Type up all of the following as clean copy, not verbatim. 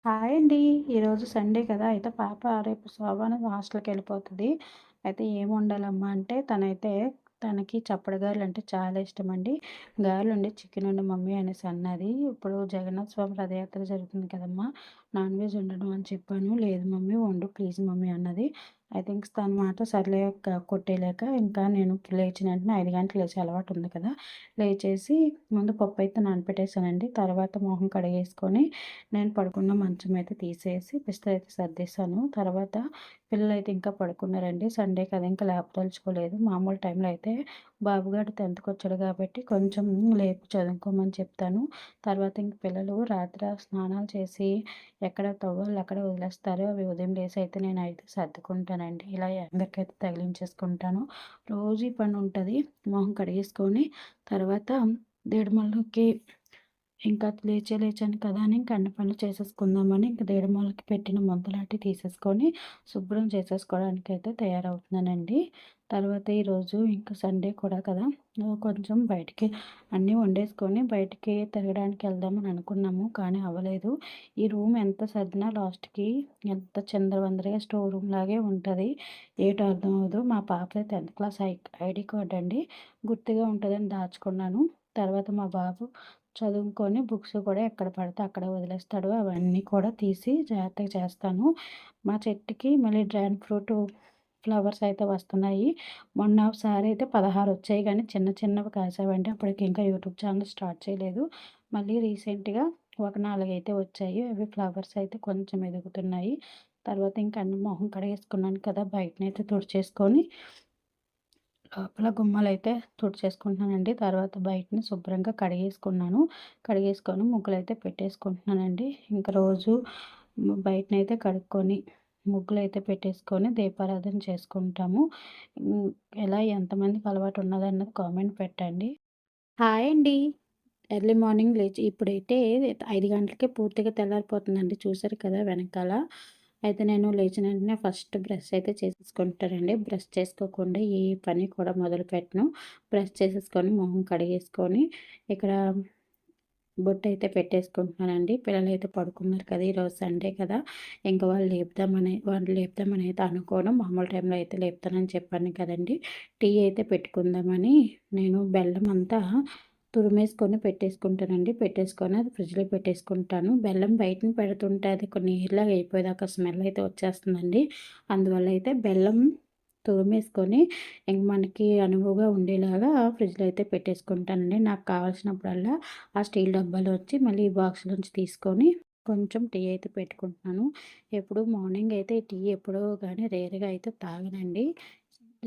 Hi అండి. ఈరోజు Sunday కదా! అయితే పాప రేపు శోభాన హాస్టల్‌కెళ్ళిపోతది. అయితే ఏం వండాలమ్మా అంటే తనకి చప్పడి గారెలంటే చాలా ఇష్టమండి. గారెలుండి చికెనుండు మమ్మీ అనేసి అన్నది. ఇప్పుడు జగన్నాథ స్వామి రథయాత్ర జరుగుతుంది కదమ్మా! నాన్ వెజ్ వండను అని చెప్పాను. లేదు మమ్మీ వండు ప్లీజ్ మమ్మీ అన్నది. అయితే ఇంక తన మాట సర్లే కొట్టేయలేక ఇంకా నేను లేచిన వెంటనే 5 గంటలకు లేచే అలవాటు ఉంది కదా! లేచేసి ముందు పప్పయితే నానపెట్టేసానండి. తర్వాత మొహం కడిగేసుకొని నేను పడుకున్న మంచం అయితే తీసేసి బిస్తరైతే సర్దేశాను. తర్వాత పిల్లలైతే ఇంకా పడుకున్నారండి. సండే కదా! ఇంకా లేపదలుచుకోలేదు. మామూలు టైంలో అయితే బాబుగాడు 10థ్‌కొచ్చాడు కాబట్టి కొంచెం లేపి చదువుకోమని చెప్తాను. తర్వాత ఇంక పిల్లలు రాత్రి స్నానాలు చేసి ఎక్కడ టవల్‌లు అక్కడే వదిలేస్తారు. అవి ఉదయం లేసి అయితే నేనైతే సర్దుకుంటానండి. ఇలా ఎండకైతే తగిలించేసుకుంటాను. రోజు ఈ పని ఉంటది. మొహం కడిగేసుకొని తర్వాత దీడమల్లుకి ఇంకా లేచాను కదా అని ఇంక అన్ని పనులు చేసేసుకుందామని ఇంక దేడిమూలకి పెట్టిన ముంతలాంటివి తీసేసుకొని శుభ్రం చేసేసుకోవడానికైతే తయారవుతున్నానండి. తర్వాత ఈరోజు ఇంకా సండే కూడా కదా! కొంచెం బయటికి అన్నీ వండేసుకొని బయటికి తిరగడానికి వెళ్దామని అనుకున్నాము. కానీ అవ్వలేదు. ఈ రూమ్ ఎంత సర్దినా లాస్ట్‌కి ఎంత చిందరవందరగా స్టోర్ రూమ్ లాగే ఉంటది. ఏటో అర్థం అవ్వదు. మా పాపది 10థ్ క్లాస్ ఐడీ కార్డ్ అండి. గుర్తుగా ఉంటదని దాచుకున్నాను. తర్వాత మా బాబు చదువుకొని బుక్స్ కూడా ఎక్కడ పడితే అక్కడ వదిలేస్తాడు. అవన్నీ కూడా తీసి జాగ్రత్తగా చేస్తాను. మా చెట్టుకి మళ్ళీ డ్రాగన్ ఫ్రూట్ ఫ్లవర్స్ అయితే వస్తున్నాయి. మొన్న ఒకసారి అయితే 16 వచ్చాయి కానీ చిన్న చిన్నవి కాసావండి. అప్పటికి ఇంకా యూట్యూబ్ ఛానల్ స్టార్ట్ చేయలేదు. మళ్ళీ రీసెంట్‌గా ఒక 4 అయితే వచ్చాయి. అవి ఫ్లవర్స్ అయితే కొంచెం ఎదుగుతున్నాయి. తర్వాత ఇంక అన్ని మొహం కడిగేసుకున్నాను కదా! బయటనైతే తుడిచేసుకొని లోపల గుమ్మాలైతే తుడిచేసుకుంటున్నానండి. తర్వాత బయటని శుభ్రంగా కడిగేసుకున్నాను. కడిగేసుకొని ముగ్గులైతే పెట్టేసుకుంటున్నానండి. ఇంక రోజు బయటనైతే కడుక్కొని ముగ్గులైతే పెట్టేసుకొని దీపారాధన చేసుకుంటాము. హ్మ్. ఎలా ఎంతమందికి అలవాటు ఉన్నదన్నది కామెంట్ పెట్టండి. హాయ్ అండి. ఎర్లీ మార్నింగ్ లేచి ఇప్పుడైతే 5 గంటలకే పూర్తిగా తెల్లారిపోతుందండి. చూసారు కదా వెనకాల. అయితే నేను లేచిన వెంటనే ఫస్ట్ బ్రష్ అయితే చేసేసుకుంటానండి. బ్రష్ చేసుకోకుండా ఏ పని కూడా మొదలుపెట్టను. బ్రష్ చేసేసుకొని మొహం కడిగేసుకొని ఇక్కడ బొట్టయితే పెట్టేసుకుంటున్నానండి. పిల్లలైతే పడుకున్నారు కదా! ఈరోజు సండే కదా! ఇంక వాళ్ళు లేపుదామని అయితే అనుకోను. మామూలు టైంలో అయితే లేపుతానని చెప్పాను కదండీ! టీ అయితే పెట్టుకుందామని నేను బెల్లం అంతా తురిమేసుకొని పెట్టేసుకుంటానండి. పెట్టేసుకొని అది ఫ్రిడ్జ్‌లో పెట్టేసుకుంటాను. బెల్లం బయటన పెడుతుంటే అది కొన్ని నీరులాగా అయిపోయేదాకా స్మెల్ అయితే వచ్చేస్తుందండి. అందువల్ల అయితే బెల్లం తురిమేసుకొని ఇంక మనకి అనువుగా ఉండేలాగా ఫ్రిడ్జ్‌లో అయితే పెట్టేసుకుంటానండి. నాకు కావాల్సినప్పుడల్లా ఆ స్టీల్ డబ్బాలో వచ్చి మళ్ళీ ఈ బాక్స్‌లోంచి తీసుకొని కొంచెం టీ అయితే పెట్టుకుంటున్నాను. ఎప్పుడు మార్నింగ్ అయితే టీ ఎప్పుడో గానీ రేర్‌గా అయితే తాగనండి.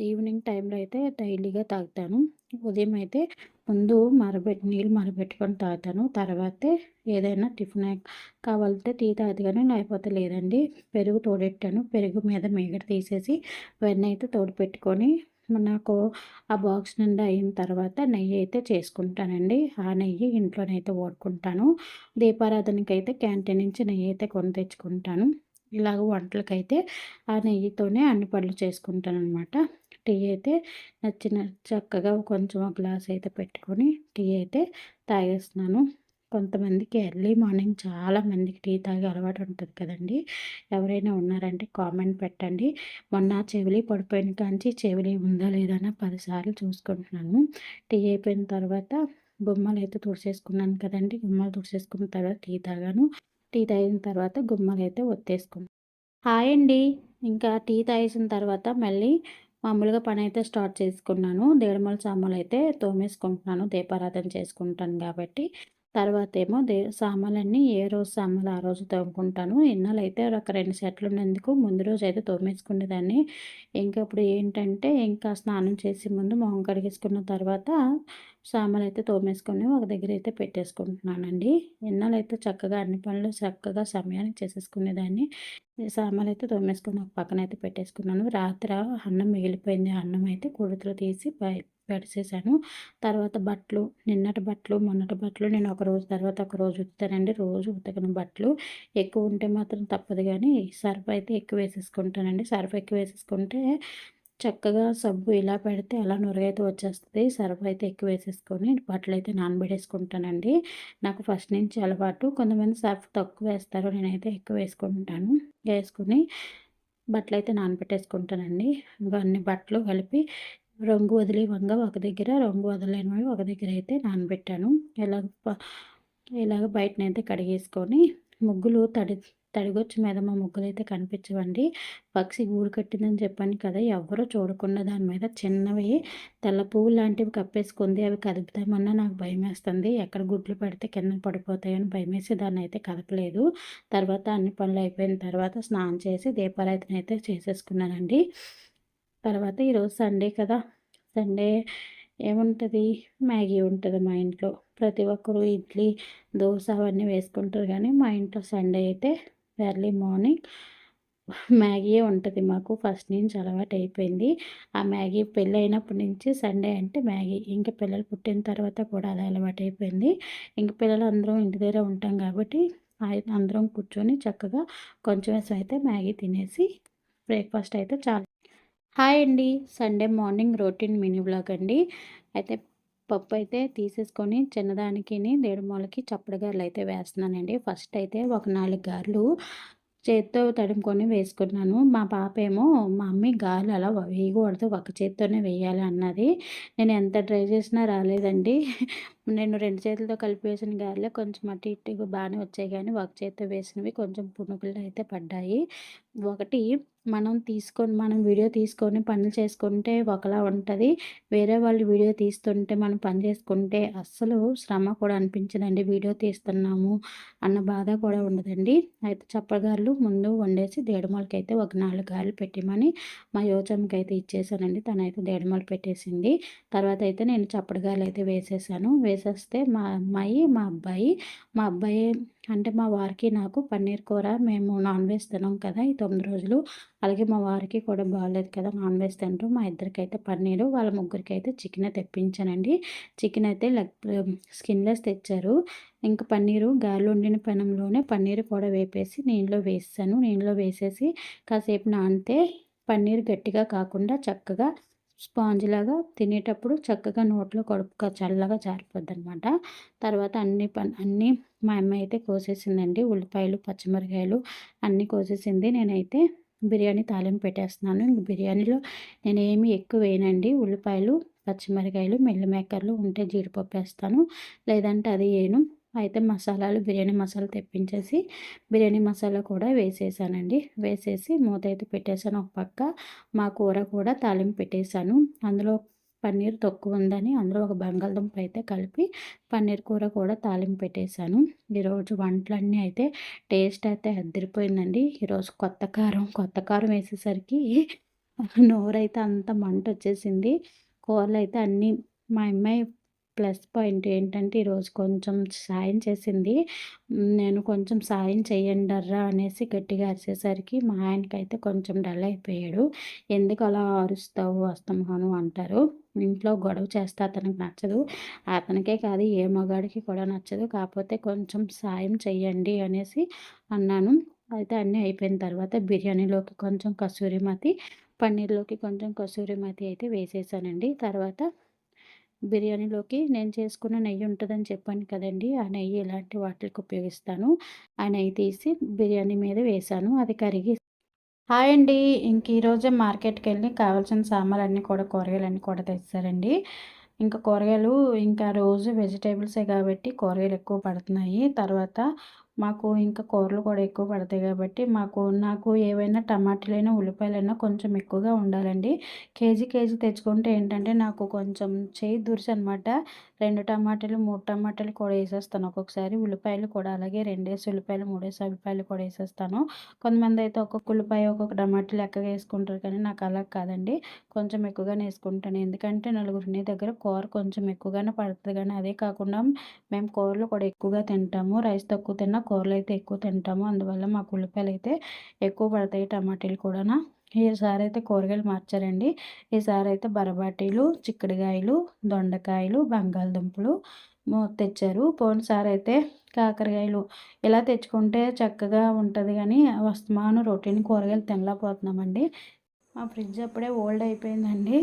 ఈవినింగ్ టైంలో అయితే డైలీగా తాగుతాను. ఉదయం అయితే ముందు నీళ్ళు మరగబెట్టుకొని తాగుతాను. తర్వాతే ఏదైనా టిఫిన్ కావాలంటే టీ తాగుతా లేకపోతే లేదండి. పెరుగు తోడెట్టాను. పెరుగు మీద మీగడ తీసేసి వెన్న అయితే తోడు పెట్టుకొని నాకు ఆ బాక్స్ నిండా అయిన తర్వాత నెయ్యి అయితే చేసుకుంటానండి. ఆ నెయ్యి ఇంట్లోనైతే వాడుకుంటాను. దీపారాధనకైతే క్యాంటీన్ నుంచి నెయ్యి అయితే కొని తెచ్చుకుంటాను. ఇలాగ వంటలకైతే ఆ నెయ్యితోనే అన్ని పనులు చేసుకుంటాననమాట. టీ అయితే చక్కగా కొంచెం ఒక గ్లాస్ అయితే పెట్టుకొని టీ అయితే తాగేస్తున్నాను. కొంతమందికి ఎర్లీ మార్నింగ్ చాలా మందికి టీ తాగే అలవాటు ఉంటుంది కదండీ! ఎవరైనా ఉన్నారంటే కామెంట్ పెట్టండి. మొన్న చెవిలీ పడిపోయిన కాంచి చెవిలీ ఉందా లేదా అని 10 సార్లు చూసుకుంటున్నాను. టీ అయిపోయిన తర్వాత గుమ్మాలైతే తుడిచేసుకున్నాను కదండీ! గుమ్మాలు తుడిచేసుకున్న తర్వాత టీ తాగాను. టీ తాగిన తర్వాత గుమ్మాలైతే ఒత్తేసుకున్నాను. హాయ్ అండి. ఇంకా టీ తాగేసిన తర్వాత మళ్ళీ మామూలుగా పనైతే స్టార్ట్ చేసుకున్నాను. దేడిమల సామాన్లయితే తోమేసుకుంటున్నాను. దీపారాధన చేసుకుంటాను గాబట్టి. తర్వాతేమో సామాన్లన్నీ ఏ రోజు సామాన్లు ఆ రోజు తోముకుంటాను. ఇన్నాళ్ళైతే ఒక 2 సెట్లున్నందుకు ముందు రోజైతే తోమేసుకునేదాన్ని. ఇంకా ఇప్పుడు ఏంటంటే, ఇంకా స్నానం చేసే ముందు మొహం కడిగేసుకున్న తర్వాత సామాన్లయితే తోమేసుకొని ఒక దగ్గరైతే పెట్టేసుకుంటున్నానండి. ఇన్నాళ్ళైతే చక్కగా అన్ని పనులు చక్కగా సమయానికి చేసేసుకునేదాన్ని. ఈ సామాన్లయితే తోమేసుకొని ఒక పక్కనైతే పెట్టేసుకున్నాను. అన్నం మిగిలిపోయింది. అన్నం అయితే కుడుతలో తీసి పెడిసేసాను. తర్వాత బట్టలు, నిన్నటి బట్టలు, మొన్నటి బట్టలు నేను ఒకరోజు తర్వాత ఒకరోజు ఉతుకుతానండి. రోజు ఉతకను బట్టలు. ఎక్కువ ఉంటే మాత్రం తప్పదు గానీ, సర్ఫ్ అయితే ఎక్కువ వేసేసుకుంటానండి. సర్ఫ్ ఎక్కువ వేసేసుకుంటే చక్కగా సబ్బు ఇలా పెడితే అలా నురుగైతే వచ్చేస్తది. సర్ఫ్ అయితే ఎక్కువ వేసేసుకొని బట్టలైతే నానబెట్టేసుకుంటానండి. నాకు ఫస్ట్ నుంచి అలవాటు. కొంతమంది సర్ఫ్ తక్కువ వేస్తారు. నేనైతే ఎక్కువ వేసుకుంటాను. వేసుకొని బట్టలైతే నానబెట్టేసుకుంటానండి. ఇవన్నీ బట్టలు కలిపి రంగు వదిలేవంగా ఒక దగ్గర, రంగు వదలలేనివి ఒక దగ్గర అయితే నానబెట్టాను. ఇలాగ ఇలాగ బయటనైతే కడిగేసుకొని ముగ్గులు తడిగొచ్చు మీద మా ముగ్గులైతే కనిపించవండి. పక్షి గూడు కట్టిందని చెప్పాను కదా! ఎవ్వరూ చూడకుండా దాని మీద చిన్నవి తెల్ల పువ్వులు లాంటివి కప్పేసుకుంది. అవి కదుపుతామన్నా నాకు భయమేస్తుంది. ఎక్కడ గుడ్లు పెడితే కింద పడిపోతాయని భయమేసి దాన్నయితే కదపలేదు. తర్వాత అన్ని పనులు అయిపోయిన తర్వాత స్నానం చేసి దీపారాధన అయితే చేసేసుకున్నానండి. తర్వాత ఈరోజు సండే కదా! సండే ఏముంటది, మ్యాగీ ఉంటది మా ఇంట్లో. ప్రతి ఒక్కరు ఇడ్లీ, దోస అవన్నీ వేసుకుంటారు కానీ మా ఇంట్లో సండే అయితే ఎర్లీ మార్నింగ్ మ్యాగీయే ఉంటది మాకు. ఫస్ట్ నుంచి అలవాటయిపోయింది. ఆ మ్యాగీ పెళ్ళైనప్పటి నుంచి సండే అంటే మ్యాగీ. ఇంక పిల్లలు పుట్టిన తర్వాత కూడా అదే అలవాటయిపోయింది. ఇంక పిల్లలందరం ఇంటి దగ్గరే ఉంటాం కాబట్టి అందరం కూర్చొని చక్కగా కొంచెం అయితే మ్యాగీ తినేసి బ్రేక్‌ఫాస్ట్ అయితే హాయ్ అండి. Sunday morning routine mini vlog అండి. అయితే పప్పు అయితే తీసేసుకొని చిన్నదానికిని దేడుమూలకి చప్పుడు గారెలు అయితే వేస్తున్నానండి. ఫస్ట్ అయితే ఒక 4 గారెలు చేత్తో తడుముకొని వేసుకున్నాను. మా పాపేమో మమ్మీ గారెలు అలా వేయకూడదు, ఒక చేత్తోనే వేయాలి అన్నది. నేను ఎంత ట్రై చేసినా రాలేదండి. నేను 2 చేతులతో కలిపి వేసిన గారెలే కొంచెం అటు ఇటుగా బాగానే వచ్చాయి కానీ ఒక చేత్తో వేసినవి కొంచెం పునుగులు అయితే పడ్డాయి. ఒకటి మనం వీడియో తీసుకొని పనులు చేసుకుంటే ఒకలా ఉంటది. వేరే వాళ్ళు వీడియో తీస్తుంటే మనం పని చేసుకుంటే అస్సలు శ్రమ కూడా అనిపించదండి. వీడియో తీస్తున్నాము అన్న బాధ కూడా ఉండదండి. అయితే చప్పగారెలు ముందు వండేసి దేడుమలకైతే ఒక 4 గారెలు పెట్టమని మా యోచమ్మకైతే ఇచ్చేసానండి. తనైతే దేడుమలు పెట్టేసింది. తర్వాత అయితే నేను చప్పడిగారెలు అయితే వేసేసాను. వేసేస్తే మా అబ్బాయి అంటే మా వారికి నాకు పన్నీర్ కూర, మేము నాన్ వెజ్ తినం కదా ఈ 9 రోజులు. అలాగే మా వారికి కూడా బాగాలేదు కదా, నాన్ వెజ్ తింటాం. మా ఇద్దరికైతే పన్నీరు, వాళ్ళ ముగ్గురికైతే చికెనే తెప్పించానండి. చికెన్ అయితే స్కిన్లెస్ తెచ్చారు. ఇంక పన్నీరు గారెలు వండిన పెనంలోనే పన్నీరు కూడా వేపేసి నీళ్ళలో వేసేసాను. నీళ్ళలో వేసేసి కాసేపు నానితే పన్నీర్ గట్టిగా కాకుండా చక్కగా స్పాంజ్‌లాగా తినేటప్పుడు చక్కగా నోట్లో చల్లగా జారిపోద్దనమాట. తర్వాత అన్నీ మా అమ్మాయి అయితే కోసేసిందండి. ఉల్లిపాయలు, పచ్చిమిరపకాయలు అన్నీ కోసేసింది. నేనైతే బిర్యానీ తాలింపు పెట్టేస్తున్నాను. ఇంక బిర్యానీలో నేనేమి ఎక్కువ వేయనండి. ఉల్లిపాయలు, పచ్చిమిరపకాయలు, మిల్ మేకర్లు ఉంటే జీడిపప్పు వేస్తాను. లేదంటే అది వేయను. అయితే బిర్యానీ మసాలా తెప్పించేసి బిర్యానీ మసాలా కూడా వేసేసానండి. వేసేసి మూత అయితే పెట్టేసాను ఒక పక్క. మా కూర కూడా తాలింపు పెట్టేసాను. అందులో పన్నీర్ తక్కువ ఉందని అందులో ఒక బంగాళదుంప అయితే కలిపి పన్నీర్ కూర కూడా తాలింపు పెట్టేసాను. ఈరోజు వంటలన్నీ అయితే టేస్ట్ అయితే అదిరిపోయిందండి. ఈరోజు కొత్త కారం వేసేసరికి నోరైతే అంత మంట వచ్చేసింది. కూరలు అయితే అన్నీ మా అమ్మాయి ప్లస్ పాయింట్ ఏంటంటే ఈరోజు కొంచెం సాయం చేసింది. నేను కొంచెం సాయం చేయండర్రా అనేసి గట్టిగా అరిచేసరికి మా ఆయనకైతే కొంచెం డల్ అయిపోయాడు. ఎందుకు అలా అరుస్తావు అస్తమాను అంటారు. ఇంట్లో గొడవ చేస్తే అతనికి నచ్చదు. అతనికే కాదు ఏ మగాడికి కూడా నచ్చదు. కాకపోతే కొంచెం సాయం చెయ్యండి అనేసి అన్నాను. అయితే అన్నీ అయిపోయిన తర్వాత బిర్యానీలోకి కొంచెం కసూరి మేతి, పన్నీర్‌లోకి కొంచెం కసూరి మేతి అయితే వేసేసానండి. తర్వాత బిర్యానీలోకి నేను చేసుకున్న నెయ్యి ఉంటుందని చెప్పాను కదండీ! ఆ నెయ్యి ఇలాంటి వాటికి ఉపయోగిస్తాను. ఆ నెయ్యి తీసి బిర్యానీ మీద వేశాను. అది కరిగి హాయ్ అండి. ఇంక ఈరోజే మార్కెట్‌కెళ్ళి కావాల్సిన సామాన్లన్నీ కూడా కూరగాయలన్నీ కూడా తెచ్చేసారండి. ఇంకా కూరగాయలు ఇంకా రోజు వెజిటబుల్సే కాబట్టి కూరగాయలు ఎక్కువ పడుతున్నాయి. తర్వాత మాకు ఇంకా కూరలు కూడా ఎక్కువ పడతాయి కాబట్టి నాకు ఏవైనా టమాటాలైనా, ఉల్లిపాయలైనా కొంచెం ఎక్కువగా ఉండాలండి. కేజీ తెచ్చుకుంటే ఏంటంటే నాకు కొంచెం చెయ్యి దురుసనమాట. 2 టమాటాలు, 3 టమాటాలు కూడా ఏసేస్తాను ఒక్కొక్కసారి. ఉల్లిపాయలు కూడా అలాగే 2 ఉల్లిపాయలు, 3 ఉల్లిపాయలు కూడా ఏసేస్తాను. కొంతమందయితే ఒక్కొక్క ఉల్లిపాయ, ఒక్కొక్క టమాటా లెక్కగా ఏసుకుంటారు కానీ నాకు అలా కాదండి. కొంచెం ఎక్కువగానే ఏసుకుంటాను. ఎందుకంటే నలుగురు దగ్గర కూర కొంచెం ఎక్కువగానే పడుతది కానీ అదే కాకుండా మేము కూరలు కూడా ఎక్కువగా తింటాము. రైస్ తక్కువ తిన్నా కూరలైతే ఎక్కువ తింటాము. అందువల్ల మాకు ఉల్లిపాయలైతే ఎక్కువ పడతాయి. టమాటాలు కూడాను. ఈసారైతే కూరగాయలు మార్చారండి. ఈసారైతే బరబాటీలు, చిక్కుడుగాయలు, దొండకాయలు, బంగాళదుంపలు తెచ్చారు. పోయినసారైతే కాకరకాయలు ఇలా తెచ్చుకుంటే చక్కగా ఉంటది గానీ అస్తమాను రొటీన్ కూరగాయలు తినలేకపోతున్నామండి. మా ఫ్రిడ్జ్ అప్పుడే ఓల్డ్ అయిపోయిందండి.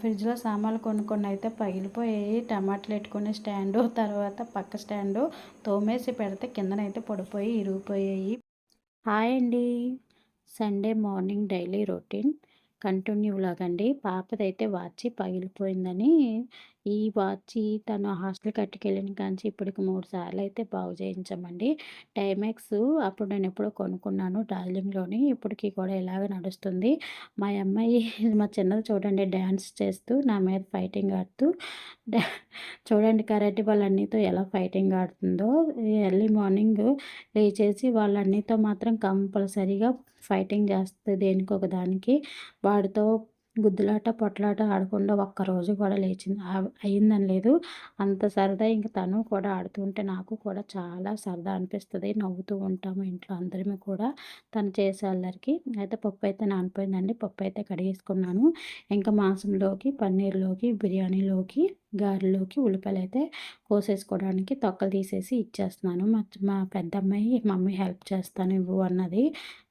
ఫ్రిడ్జ్‌లో సామాన్లు కొన్ని కొన్ని అయితే పగిలిపోయాయి. టమాటాలు పెట్టుకునే స్టాండు, తర్వాత పక్క స్టాండు తోమేసి పెడితే కిందనైతే పడిపోయి ఇరిగిపోయాయి. హాయ్ అండి. Sunday morning daily routine continue vlog అండి. పాపదైతే వాచి పగిలిపోయిందని ఈ వాచి తను హాస్టల్ కట్టుకెళ్ళిన కాంచి ఇప్పటికి 3 సార్లు అయితే బాగు చేయించామండి. టైమెక్స్ అప్పుడు నేను ఎప్పుడో కొనుక్కున్నాను డార్జిలింగ్‌లోని. ఇప్పటికి కూడా ఇలాగే నడుస్తుంది. మా అమ్మాయి మా చిన్నది చూడండి డాన్స్ చేస్తూ నా మీద ఫైటింగ్ ఆడుతూ డా చూడండి కరాటే వాళ్ళన్నీతో ఎలా ఫైటింగ్ ఆడుతుందో. ఎర్లీ మార్నింగ్ లేచేసి వాళ్ళన్నీతో మాత్రం కంపల్సరీగా ఫైటింగ్ చేస్తది దేనికో ఒక దానికి. వాడితో గుద్దులాట, పొట్లాట ఆడకుండా ఒక్కరోజు కూడా లేచింది అయిందని లేదు. అంత సరదా ఇంక తను కూడా ఆడుతూ ఉంటే నాకు కూడా చాలా సరదా అనిపిస్తది. నవ్వుతూ ఉంటాము ఇంట్లో అందరము కూడా తను చేసే అల్లరికి. అయితే పప్పయితే నానిపోయిందండి. పప్పయితే కడిగేసుకున్నాను. ఇంకా మాంసంలోకి, పన్నీర్‌లోకి, బిర్యానీలోకి, గారెలోకి ఉల్లిపాయలైతే కోసేసుకోవడానికి తొక్కలు తీసేసి ఇచ్చేస్తున్నాను. మా పెద్దమ్మాయి మమ్మీ హెల్ప్ చేస్తాను ఇవ్వు అన్నది.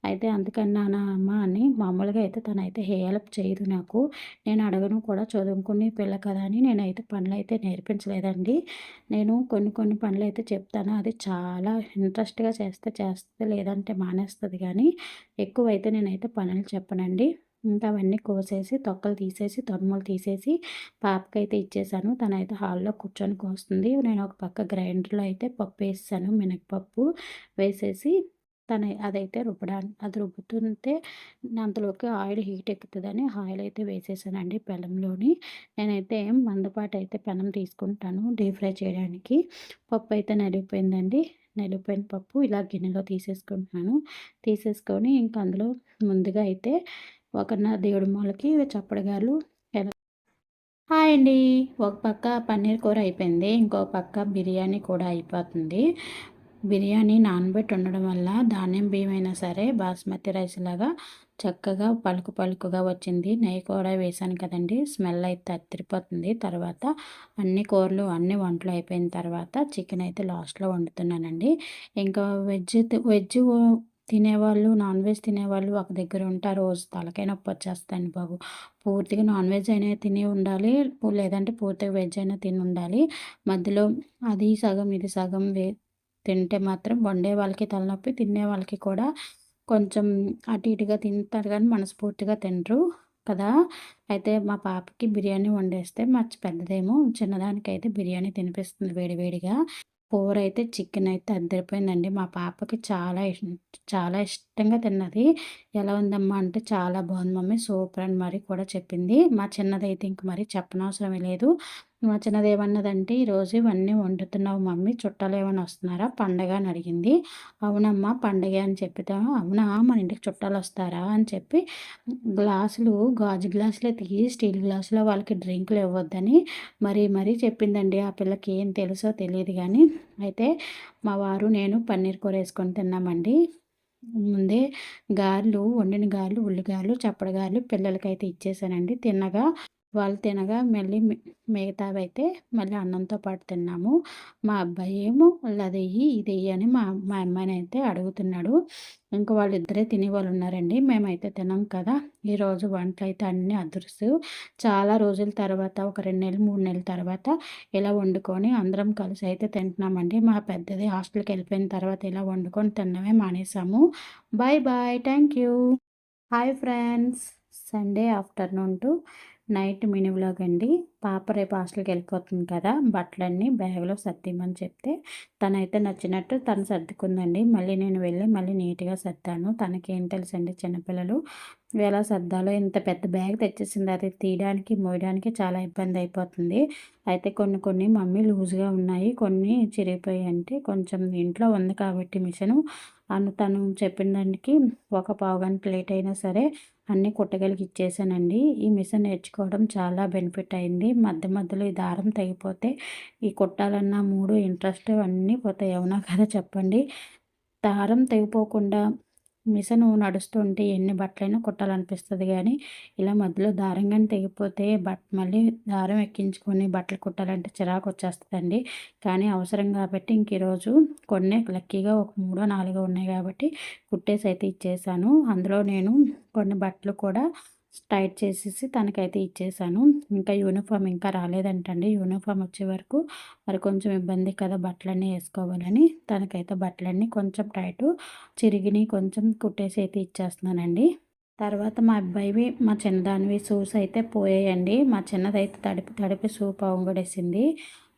అయితే అందుకన్నానా అమ్మ అని మామూలుగా అయితే తనైతే ఏ హెల్ప్ చేయదు నాకు. నేను అడగను కూడా చదువుకునే పిల్ల కదా అని నేనైతే పనులైతే నేర్పించలేదండి. నేను కొన్ని కొన్ని పనులైతే చెప్తాను. అది చాలా ఇంట్రెస్ట్‌గా చేస్తే చేస్తది లేదంటే మానేస్తది గానీ ఎక్కువైతే నేనైతే పనులు చెప్పనండి. ఇంకా అవన్నీ కోసేసి తొక్కలు తీసేసి తొడుములు తీసేసి పాపకైతే ఇచ్చేసాను. తనైతే హాల్‌లో కూర్చొని కోస్తుంది. నేను ఒక పక్క గ్రైండర్‌లో అయితే పప్పు వేసేసాను. మినపప్పు వేసేసి అదైతే అది రుబ్బుతుంటే అంతలోకి ఆయిల్ హీట్ ఎక్కుతదని ఆయిల్ అయితే వేసేసానండి పెనంలోని. నేనైతే మందపాటి అయితే పెనం తీసుకుంటాను డీప్ ఫ్రై చేయడానికి. పప్పు అయితే నలిగిపోయిందండి. నలిగిపోయిన పప్పు ఇలా గిన్నెలో తీసేసుకుంటున్నాను. తీసేసుకొని ఇంక అందులో ముందుగా అయితే ఒక దేవుడి మూలకి చప్పడిగాలు హాయ్ అండి. ఒక పక్క పన్నీర్ కూర అయిపోయింది. ఇంకో పక్క బిర్యానీ కూడా అయిపోతుంది. బిర్యానీ నానబెట్టి ఉండడం వల్ల ధాన్యం బియ్యం అయినా సరే బాస్మతి రైస్ లాగా చక్కగా పలుకు పలుకుగా వచ్చింది. నెయ్యి కూడా వేశాను కదండీ! స్మెల్ అయితే అదిరిపోతుంది. తర్వాత అన్ని కూరలు అన్ని వంటలు అయిపోయిన తర్వాత చికెన్ అయితే లాస్ట్‌లో వండుతున్నానండి. ఇంకా వెజ్ తినేవాళ్ళు, నాన్ వెజ్ తినేవాళ్ళు ఒక దగ్గర ఉంటారు. రోజు తలకాయ నొప్పి వచ్చేస్తదండి బాబు. పూర్తిగా నాన్ వెజ్ అయినా తిని ఉండాలి. లేదంటే పూర్తిగా వెజ్ అయినా తిని ఉండాలి. మధ్యలో అది సగం, ఇది సగం తింటే మాత్రం వండే వాళ్ళకి తలనొప్పి, తినే వాళ్ళకి కూడా కొంచెం అటు ఇటుగా తింటారు కానీ మనస్ఫూర్తిగా తినరు కదా! అయితే మా పాపకి బిర్యానీ వండేస్తే మా పెద్దదేమో చిన్నదానికైతే బిర్యానీ తినిపిస్తుంది వేడి వేడిగా. కూరైతే చికెనయితే అద్దరిపోయిందండి. మా పాపకి చాలా ఇష్టంగా తిన్నది. ఎలా ఉందమ్మా అంటే, "చాలా బావుంది మమ్మీ. సూపర్" అని మరి కూడా చెప్పింది. మా చిన్నదైతే ఇంక మరి చెప్పనవసరమే లేదు. మా చిన్నదేమన్నదంటే, "ఈరోజు ఇవన్నీ వండుతున్నావు మమ్మీ. చుట్టాలేమైనా వస్తున్నారా? పండగ" అని అడిగింది. "అవునమ్మా పండగే" అని చెప్పితే, "అవునా! మన ఇంటికి చుట్టాలొస్తారా?" అని చెప్పి గాజు గ్లాసులే తీసి స్టీల్ గ్లాసులో వాళ్ళకి డ్రింకులు ఇవ్వద్దని మరీ చెప్పిందండి. ఆ పిల్లకి ఏం తెలుసో తెలీదు గానీ. అయితే మా వారు నేను పన్నీర్ కూర ఏసుకొని తిన్నామండి. ముందే వండిన గారెలు, ఉల్లి గారెలు, చప్పడి గారెలు పిల్లలకైతే ఇచ్చేసానండి. వాళ్ళు తినగా మళ్ళీ మిగతావైతే మళ్ళీ అన్నంతో పాటు తిన్నాము. మా అబ్బాయి ఏమో అదెయ్యి, ఇదెయ్యి అని మా మా అమ్మాయినైతే అడుగుతున్నాడు. ఇంక వాళ్ళిద్దరే తినేవాళ్ళున్నారండి. మేమైతే తినం కదా! ఈరోజు వంటలైతే అన్నీ అదుర్సు. చాలా రోజుల తర్వాత ఒక 2 నెలలు, 3 నెలల తర్వాత ఇలా వండుకొని అందరం కలిసి అయితే తింటున్నామండి. మా పెద్దది హాస్టల్‌కెళ్ళిపోయిన తర్వాత ఇలా వండుకొని తినడమే మానేసాము. Bye bye. Thank you. Hi friends. Sunday afternoon to night mini vlog అండి. పాప రేపు హాస్టల్‌కి వెళ్ళిపోతుంది కదా! బట్టలన్నీ బ్యాగ్‌లో సర్దేయమని చెప్తే తనైతే నచ్చినట్టు తను సర్దుకుందండి. మళ్ళీ నేను వెళ్ళి మళ్ళీ నీట్‌గా సర్దాను. తనకేం తెలుసండి చిన్నపిల్లలు ఎలా సర్దాలో. ఇంత పెద్ద బ్యాగ్ తెచ్చేసింది. అది తీయడానికి, మోయడానికి చాలా ఇబ్బంది అయిపోతుంది. అయితే కొన్ని కొన్ని మమ్మీ లూజ్‌గా ఉన్నాయి. కొన్ని చిరిగిపోయాయి అంటే కొంచెం ఇంట్లో ఉంది కాబట్టి మిషను తను చెప్పిన దానికి ఒక పావుగంట లేట్ అయినా సరే అన్నీ కుట్టగలిగి ఇచ్చేసానండి. ఈ మిషన్ నేర్చుకోవడం చాలా బెనిఫిట్ అయింది. మధ్య మధ్యలో ఈ దారం తెగిపోతే ఈ కుట్టాలన్న ఇంట్రెస్ట్ అన్నీ పోతాయి. అవునా కదా చెప్పండి. దారం తెగిపోకుండా మిషన్ నడుస్తుంటే ఎన్ని బట్టలైనా కుట్టాలనిపిస్తది గానీ, ఇలా మధ్యలో దారం గాని తెగిపోతే మళ్ళీ దారం ఎక్కించుకొని బట్టలు కుట్టాలంటే చిరాకొచ్చేస్తదండి. కానీ అవసరం గాబట్టి ఇంక ఈరోజు కొన్నే లక్కీగా ఒక మూడో, నాలుగో ఉన్నాయి గాబట్టి కుట్టేసైతే ఇచ్చేసాను. అందులో నేను కొన్ని బట్టలు కూడా టైట్ చేసేసి తనకైతే ఇచ్చేసాను. ఇంకా యూనిఫార్మ్ ఇంకా రాలేదంటండి. యూనిఫార్మ్ వచ్చే వరకు మరి కొంచెం ఇబ్బంది కదా బట్టలన్నీ ఏసుకోవాలని, తనకైతే బట్టలన్నీ కొంచెం టైటు చిరిగినయి కొంచెం కుట్టేసి అయితే ఇచ్చేస్తున్నానండి. తర్వాత మా అబ్బాయివి, మా చిన్నదానివి షూస్ అయితే పోయాయండి. మా చిన్నదైతే తడిపి తడిపి షూ పొంగడేసింది.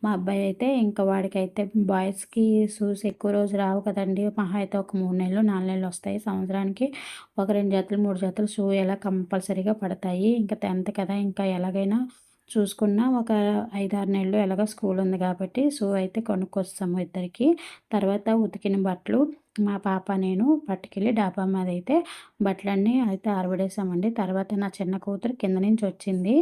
మా అబ్బాయి అయితే ఇంకా వాడికైతే బాయ్స్‌కి షూస్ ఎక్కువ రోజు రావు కదండీ! మహా అయితే ఒక 3 నెలలు, 4 నెలలు వస్తాయి. సంవత్సరానికి ఒక 2 జతలు, 3 జతలు షూ ఇలా కంపల్సరీగా పడతాయి. ఇంకా 10థ్ కదా! ఇంకా ఎలాగైనా చూసుకున్న ఒక 5, 6 నెలలు ఎలాగో స్కూల్ ఉంది కాబట్టి షూ అయితే కొనుక్కొస్తాము ఇద్దరికీ. తర్వాత ఉతికిన బట్టలు మా పాప, నేను పట్టుకెళ్ళి డాబా మీదైతే బట్టలన్నీ అయితే ఆరబడేసామండి. తర్వాత నా చిన్న కూతురు కింద నుంచి వచ్చింది.